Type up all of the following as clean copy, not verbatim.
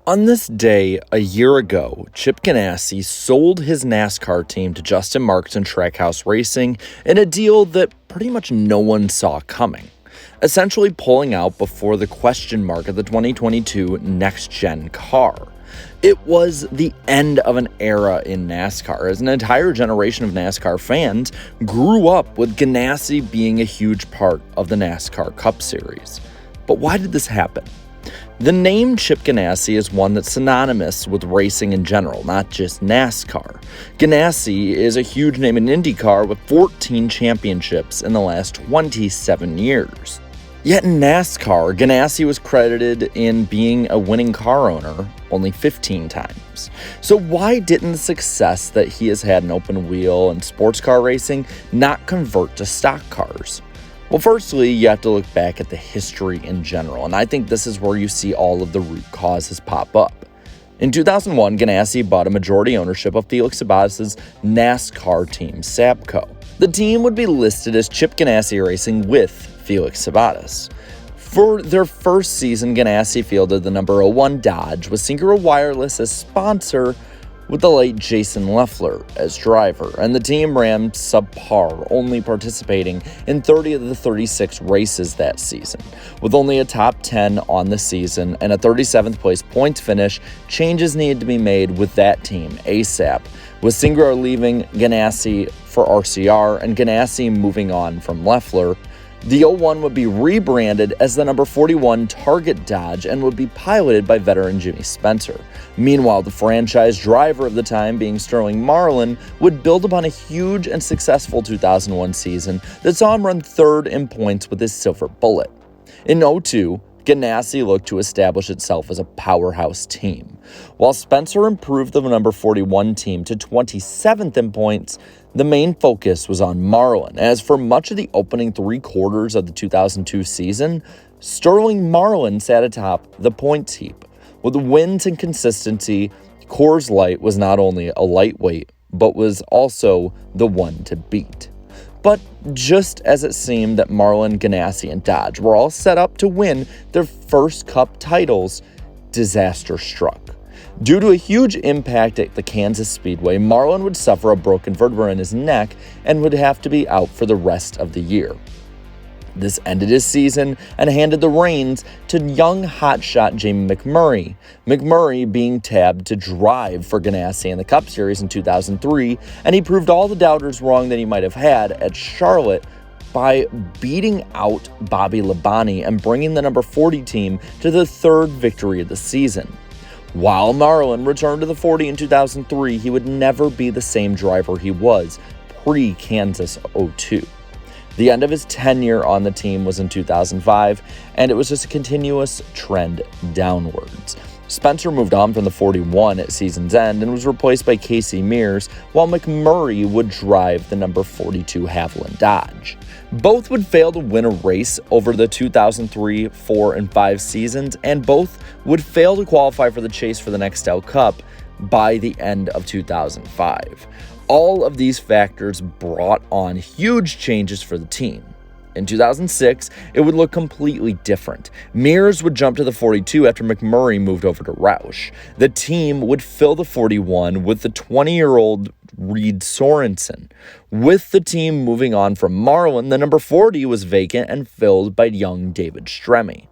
On this day, a year ago, Chip Ganassi sold his NASCAR team to Justin Marks and Trackhouse Racing in a deal that pretty much no one saw coming, essentially pulling out before the question mark of the 2022 next-gen car. It was the end of an era in NASCAR, as an entire generation of NASCAR fans grew up with Ganassi being a huge part of the NASCAR Cup Series. But why did this happen? The name Chip Ganassi is one that's synonymous with racing in general, not just NASCAR. Ganassi is a huge name in IndyCar with 14 championships in the last 27 years. Yet in NASCAR, Ganassi was credited in being a winning car owner only 15 times. So why didn't the success that he has had in open wheel and sports car racing not convert to stock cars? Well, firstly, you have to look back at the history in general, and I think this is where you see all of the root causes pop up. In 2001, Ganassi bought a majority ownership of Felix Sabates' NASCAR team, Sabco. The team would be listed as Chip Ganassi Racing with Felix Sabates. For their first season, Ganassi fielded the number 01 Dodge with Syncro Wireless as sponsor, with the late Jason Leffler as driver, and the team ran subpar, only participating in 30 of the 36 races that season. With only a top 10 on the season and a 37th place points finish, changes needed to be made with that team ASAP, with Syncro leaving Ganassi for RCR and Ganassi moving on from Leffler. The 01 would be rebranded as the number 41 Target Dodge and would be piloted by veteran Jimmy Spencer. Meanwhile, the franchise driver of the time, being Sterling Marlin, would build upon a huge and successful 2001 season that saw him run third in points with his Silver Bullet. In 02, Ganassi looked to establish itself as a powerhouse team. While Spencer improved the number 41 team to 27th in points, the main focus was on Marlin, as for much of the opening 3 quarters of the 2002 season, Sterling Marlin sat atop the points heap. With wins and consistency, Coors Light was not only a lightweight, but was also the one to beat. But just as it seemed that Marlin, Ganassi, and Dodge were all set up to win their first Cup titles, disaster struck. Due to a huge impact at the Kansas Speedway, Marlin would suffer a broken vertebra in his neck and would have to be out for the rest of the year. This ended his season and handed the reins to young hotshot Jamie McMurray. McMurray being tabbed to drive for Ganassi in the Cup Series in 2003, and he proved all the doubters wrong that he might have had at Charlotte by beating out Bobby Labonte and bringing the number 40 team to the 3rd victory of the season. While Marlin returned to the 40 in 2003, he would never be the same driver he was pre-Kansas 02. The end of his tenure on the team was in 2005, and it was just a continuous trend downwards. Spencer moved on from the 41 at season's end and was replaced by Casey Mears, while McMurray would drive the number 42 Haviland Dodge. Both would fail to win a race over the 2003, 4, and 5 seasons, and both would fail to qualify for the chase for the Nextel Cup by the end of 2005. All of these factors brought on huge changes for the team. In 2006, it would look completely different. Mears would jump to the 42 after McMurray moved over to Roush. The team would fill the 41 with the 20-year-old Reed Sorensen. With the team moving on from Marlin, the number 40 was vacant and filled by young David Stremme.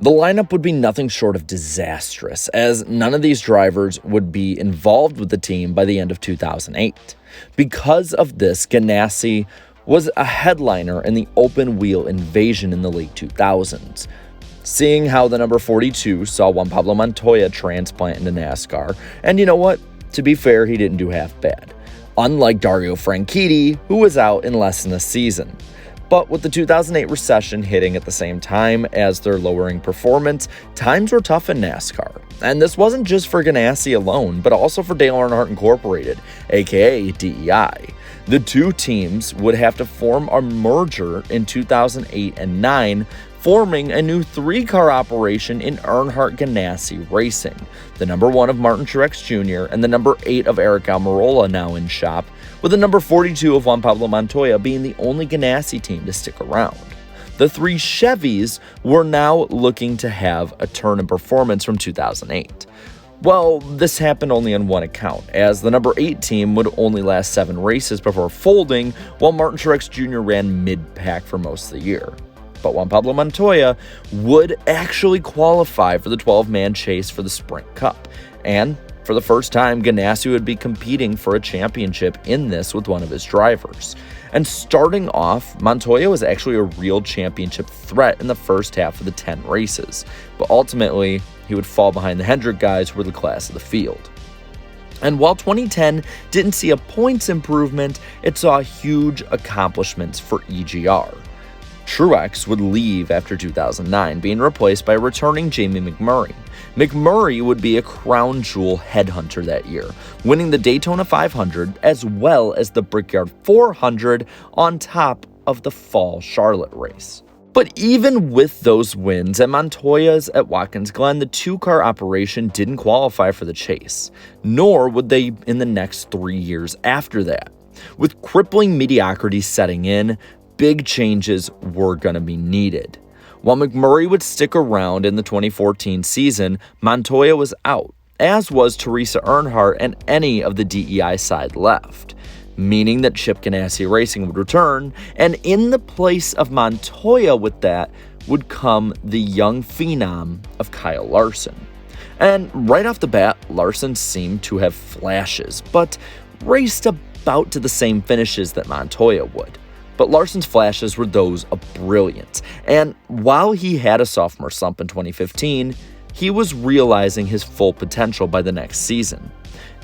The lineup would be nothing short of disastrous, as none of these drivers would be involved with the team by the end of 2008. Because of this, Ganassi was a headliner in the open wheel invasion in the late 2000s. Seeing how the number 42 saw Juan Pablo Montoya transplant into NASCAR, and you know what? To be fair, he didn't do half bad. Unlike Dario Franchitti, who was out in less than a season. But with the 2008 recession hitting at the same time as their lowering performance, times were tough in NASCAR. And this wasn't just for Ganassi alone, but also for Dale Earnhardt Incorporated, aka DEI. The two teams would have to form a merger in 2008 and 9, forming a new 3-car operation in Earnhardt Ganassi Racing. The number 1 of Martin Truex Jr. and the number 8 of Eric Almirola now in shop, with the number 42 of Juan Pablo Montoya being the only Ganassi team to stick around. The three Chevys were now looking to have a turn in performance from 2008. Well, this happened only on one account, as the number 8 team would only last 7 races before folding, while Martin Truex Jr. ran mid-pack for most of the year. But Juan Pablo Montoya would actually qualify for the 12-man chase for the Sprint Cup, and for the first time, Ganassi would be competing for a championship in this with one of his drivers. And starting off, Montoya was actually a real championship threat in the first half of the 10 races, but ultimately, he would fall behind the Hendrick guys who were the class of the field. And while 2010 didn't see a points improvement, it saw huge accomplishments for EGR. Truex would leave after 2009, being replaced by returning Jamie McMurray. McMurray would be a crown jewel headhunter that year, winning the Daytona 500 as well as the Brickyard 400 on top of the fall Charlotte race. But even with those wins at Montoya's at Watkins Glen, the 2-car operation didn't qualify for the chase, nor would they in the next 3 years after that. With crippling mediocrity setting in, big changes were going to be needed. While McMurray would stick around in the 2014 season, Montoya was out, as was Teresa Earnhardt and any of the DEI side left, meaning that Chip Ganassi Racing would return, and in the place of Montoya with that would come the young phenom of Kyle Larson. And right off the bat, Larson seemed to have flashes, but raced about to the same finishes that Montoya would. But Larson's flashes were those of brilliance, and while he had a sophomore slump in 2015, he was realizing his full potential by the next season.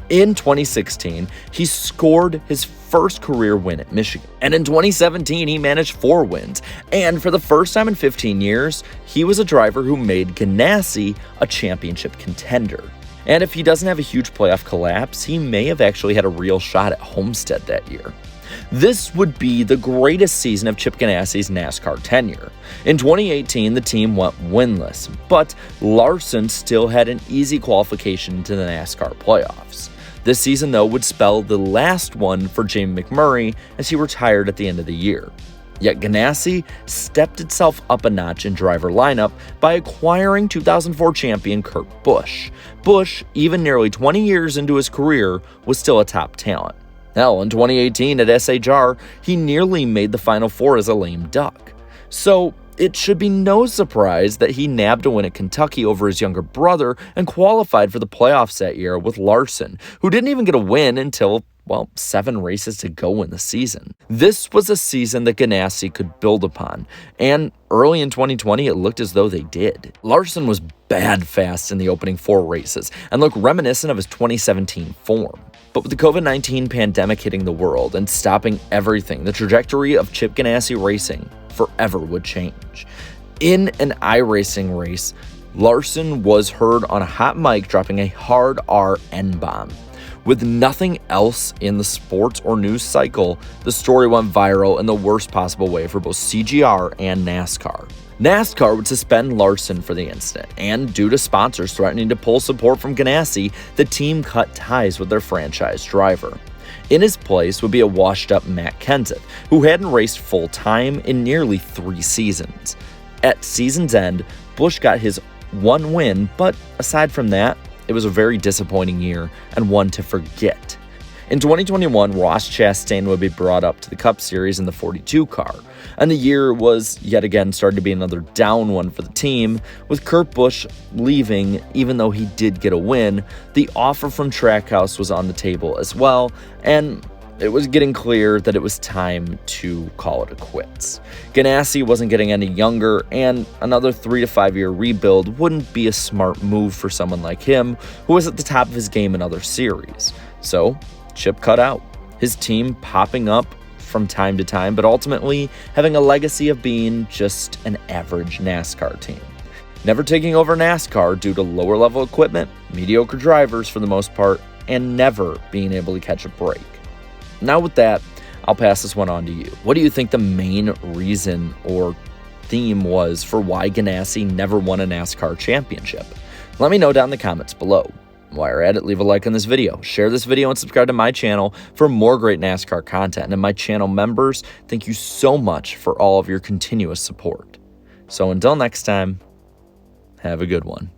In 2016, he scored his first career win at Michigan, and in 2017, he managed 4 wins, and for the first time in 15 years, he was a driver who made Ganassi a championship contender. And if he doesn't have a huge playoff collapse, he may have actually had a real shot at Homestead that year. This would be the greatest season of Chip Ganassi's NASCAR tenure. In 2018, the team went winless, but Larson still had an easy qualification to the NASCAR playoffs. This season, though, would spell the last one for Jamie McMurray as he retired at the end of the year. Yet Ganassi stepped itself up a notch in driver lineup by acquiring 2004 champion Kurt Busch. Busch, even nearly 20 years into his career, was still a top talent. Hell, in 2018 at SHR, he nearly made the Final Four as a lame duck. So it should be no surprise that he nabbed a win at Kentucky over his younger brother and qualified for the playoffs that year with Larson, who didn't even get a win until, 7 races to go in the season. This was a season that Ganassi could build upon, and early in 2020, it looked as though they did. Larson was bad fast in the opening 4 races and looked reminiscent of his 2017 form. But with the COVID-19 pandemic hitting the world and stopping everything, the trajectory of Chip Ganassi Racing forever would change. In an iRacing race, Larson was heard on a hot mic dropping a hard R N-bomb. With nothing else in the sports or news cycle, the story went viral in the worst possible way for both CGR and NASCAR. NASCAR would suspend Larson for the incident, and due to sponsors threatening to pull support from Ganassi, the team cut ties with their franchise driver. In his place would be a washed-up Matt Kenseth, who hadn't raced full-time in nearly 3 seasons. At season's end, Busch got his 1 win, but aside from that, it was a very disappointing year and one to forget. In 2021, Ross Chastain would be brought up to the Cup Series in the 42 car, and the year was yet again starting to be another down one for the team, with Kurt Busch leaving even though he did get a win. The offer from Trackhouse was on the table as well, and it was getting clear that it was time to call it a quits. Ganassi wasn't getting any younger, and another 3 to 5 year rebuild wouldn't be a smart move for someone like him, who was at the top of his game in other series. So Chip cut out, his team popping up from time to time, but ultimately having a legacy of being just an average NASCAR team. Never taking over NASCAR due to lower level equipment, mediocre drivers for the most part, and never being able to catch a break. Now with that, I'll pass this one on to you. What do you think the main reason or theme was for why Ganassi never won a NASCAR championship? Let me know down in the comments below. While you're at it, leave a like on this video, share this video, and subscribe to my channel for more great NASCAR content. And my channel members, thank you so much for all of your continuous support. So until next time, have a good one.